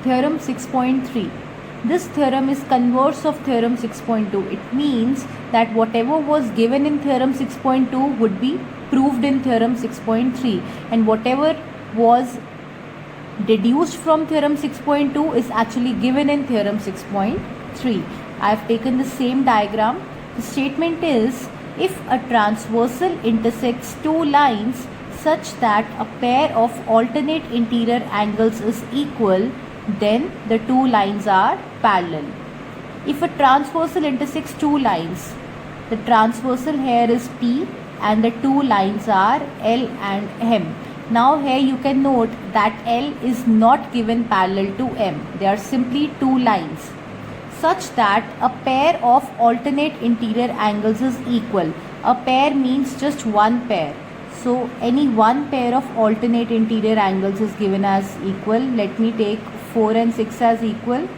Theorem 6.3. This theorem is converse of theorem 6.2. It means that whatever was given in theorem 6.2 would be proved in theorem 6.3, and whatever was deduced from theorem 6.2 is actually given in theorem 6.3. I have taken the same diagram. The statement is, if a transversal intersects two lines such that a pair of alternate interior angles is equal, then the two lines are parallel. If a transversal intersects two lines, the transversal here is T and the two lines are L and M. Now here you can note that L is not given parallel to M. They are simply two lines such that a pair of alternate interior angles is equal. A pair means just one pair. So any one pair of alternate interior angles is given as equal. Let me take 4 and 6 as equal.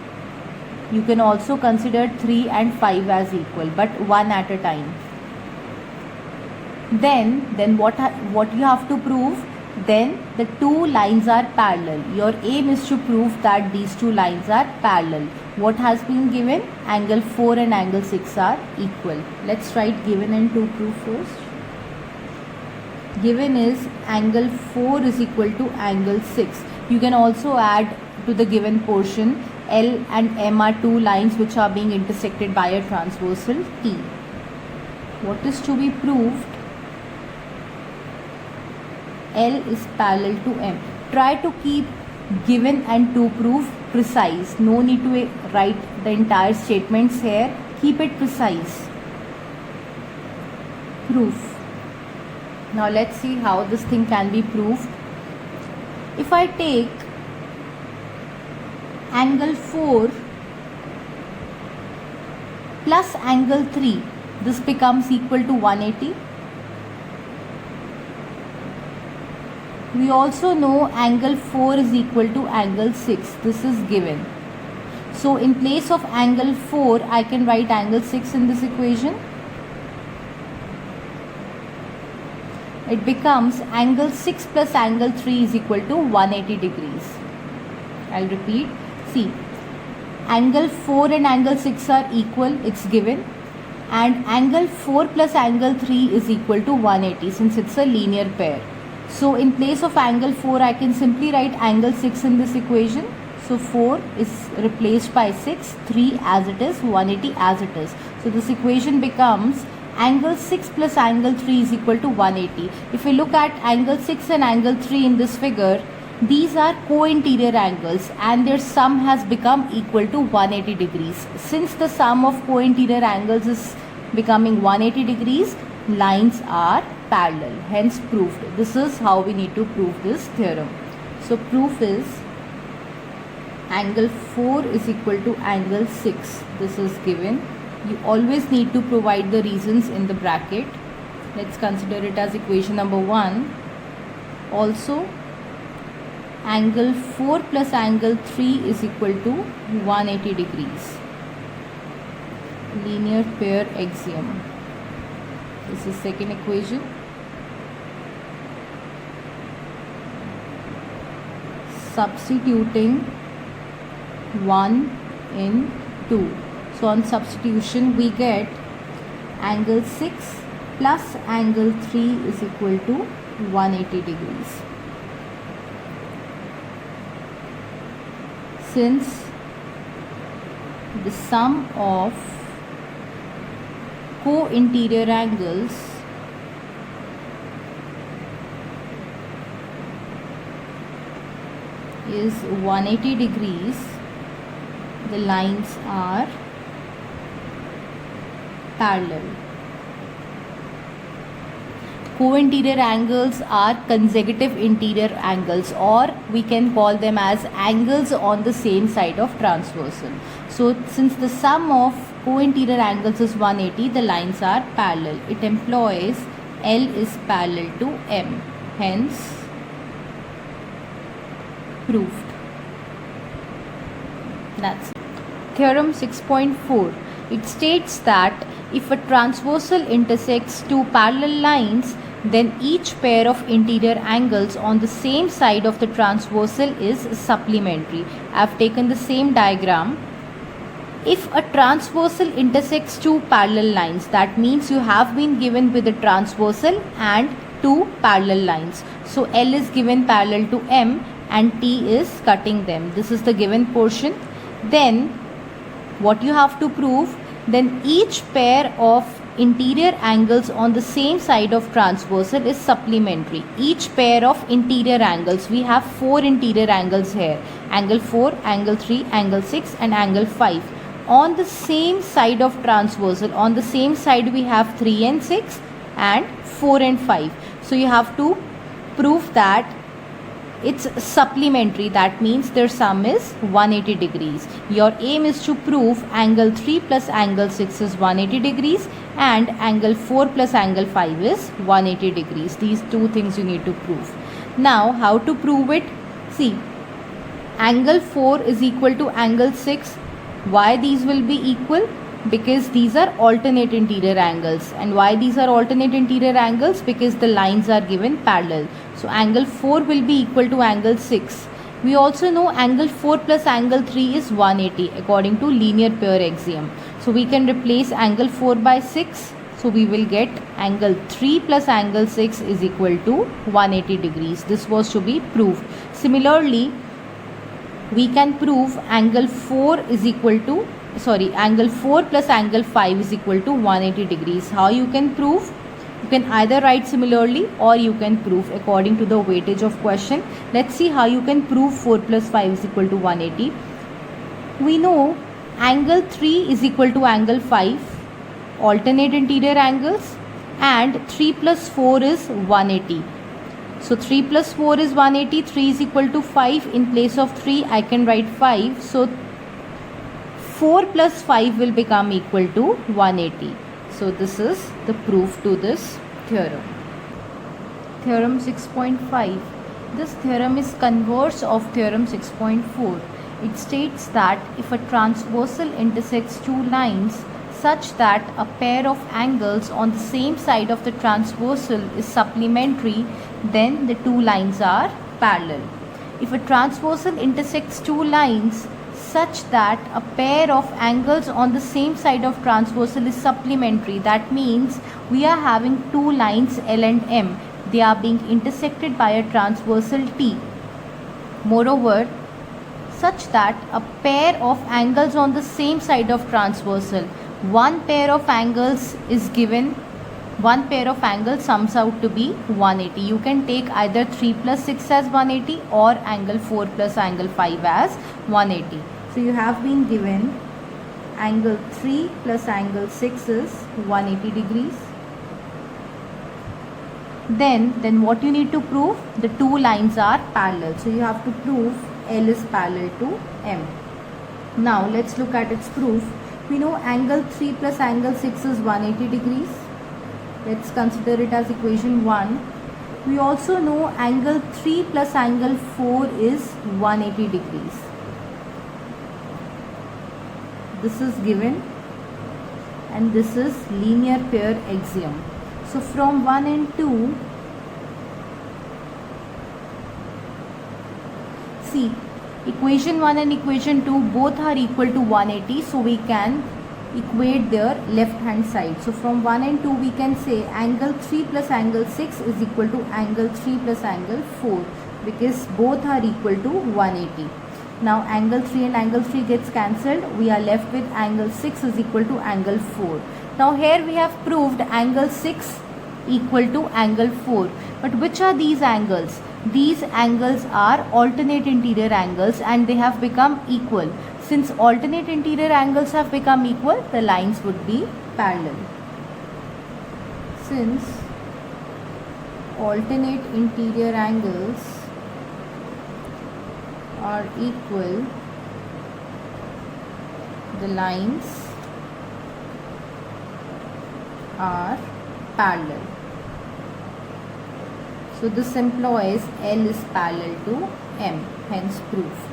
You can also consider 3 and 5 as equal, but one at a time. Then what you have to prove? Then the two lines are parallel. Your aim is to prove that these two lines are parallel. What has been given? Angle 4 and angle 6 are equal. Let's write given and to prove first. Given is angle 4 is equal to angle 6. You can also add to the given portion, L and M are two lines which are being intersected by a transversal T. What is to be proved? L is parallel to M. Try to keep given and to prove precise. No need to write the entire statements here. Keep it precise. Proof. Now let's see how this thing can be proved. If I take angle 4 plus angle 3, this becomes equal to 180. We also know angle 4 is equal to angle 6. This is given. So in place of angle 4, I can write angle 6 in this equation. It becomes angle 6 plus angle 3 is equal to 180 degrees. I'll repeat. See, angle 4 and angle 6 are equal, it's given, and angle 4 plus angle 3 is equal to 180 since it's a linear pair. So in place of angle 4, I can simply write angle 6 in this equation. So 4 is replaced by 6, 3 as it is, 180 as it is. So this equation becomes angle 6 plus angle 3 is equal to 180. If we look at angle 6 and angle 3 in this figure, these are co-interior angles and their sum has become equal to 180 degrees. Since the sum of co-interior angles is becoming 180 degrees, lines are parallel, hence proved. This is how we need to prove this theorem. So proof is angle 4 is equal to angle 6. This is given. You always need to provide the reasons in the bracket. Let's consider it as equation number 1. Also, angle 4 plus angle 3 is equal to 180 degrees. Linear pair axiom. This is second equation. Substituting 1 in 2. So on substitution we get angle 6 plus angle 3 is equal to 180 degrees. Since the sum of co-interior angles is 180 degrees, the lines are parallel. Co-interior angles are consecutive interior angles, or we can call them as angles on the same side of transversal. So since the sum of co-interior angles is 180, the lines are parallel. It implies L is parallel to M, hence proved. That's it. Theorem 6.4. It states that if a transversal intersects two parallel lines, then each pair of interior angles on the same side of the transversal is supplementary. I have taken the same diagram. If a transversal intersects two parallel lines, that means you have been given with a transversal and two parallel lines. So L is given parallel to M and T is cutting them. This is the given portion. Then what you have to prove, then each pair of interior angles on the same side of transversal is supplementary. Each pair of interior angles, we have 4 interior angles here, angle 4, angle 3, angle 6 and angle 5. On the same side of transversal, on the same side we have 3 and 6 and 4 and 5. So you have to prove that it's supplementary, that means their sum is 180 degrees. Your aim is to prove angle 3 plus angle 6 is 180 degrees and angle 4 plus angle 5 is 180 degrees. These two things you need to prove. Now how to prove it? See, angle 4 is equal to angle 6. Why these will be equal? Because these are alternate interior angles. And why these are alternate interior angles? Because the lines are given parallel. So angle 4 will be equal to angle 6. We also know angle 4 plus angle 3 is 180 according to linear pair axiom. So we can replace angle 4 by 6. So we will get angle 3 plus angle 6 is equal to 180 degrees. This was to be proved. Similarly, we can prove angle 4 is equal to angle 4 plus angle 5 is equal to 180 degrees. How you can prove? You can either write similarly or you can prove according to the weightage of question. Let's see how you can prove 4 plus 5 is equal to 180. We know angle 3 is equal to angle 5, alternate interior angles, and 3 plus 4 is 180. So 3 plus 4 is 180, 3 is equal to 5. In place of 3 I can write 5. So 4 plus 5 will become equal to 180. So this is the proof to this theorem. Theorem 6.5. This theorem is converse of theorem 6.4. It states that if a transversal intersects two lines such that a pair of angles on the same side of the transversal is supplementary, then the two lines are parallel. If a transversal intersects two lines such that a pair of angles on the same side of transversal is supplementary, that means we are having two lines L and M. They are being intersected by a transversal T. Moreover, such that a pair of angles on the same side of transversal, one pair of angles is given, one pair of angles sums out to be 180. You can take either 3 plus 6 as 180 or angle 4 plus angle 5 as 180. So you have been given angle 3 plus angle 6 is 180 degrees. Then what you need to prove? The two lines are parallel. So you have to prove L is parallel to M. Now let's look at its proof. We know angle 3 plus angle 6 is 180 degrees. Let's consider it as equation 1. We also know angle 3 plus angle 4 is 180 degrees. This is given and this is linear pair axiom. So from 1 and 2, see, equation 1 and equation 2 both are equal to 180, so we can equate their left hand side. So from 1 and 2 we can say angle 3 plus angle 6 is equal to angle 3 plus angle 4 because both are equal to 180. Now angle 3 and angle 3 gets cancelled. We are left with angle 6 is equal to angle 4. Now here we have proved angle 6 equal to angle 4. But which are these angles? These angles are alternate interior angles and they have become equal. Since alternate interior angles have become equal, the lines would be parallel. Since alternate interior angles are equal, the lines are parallel. So this implies L is parallel to M, hence proof.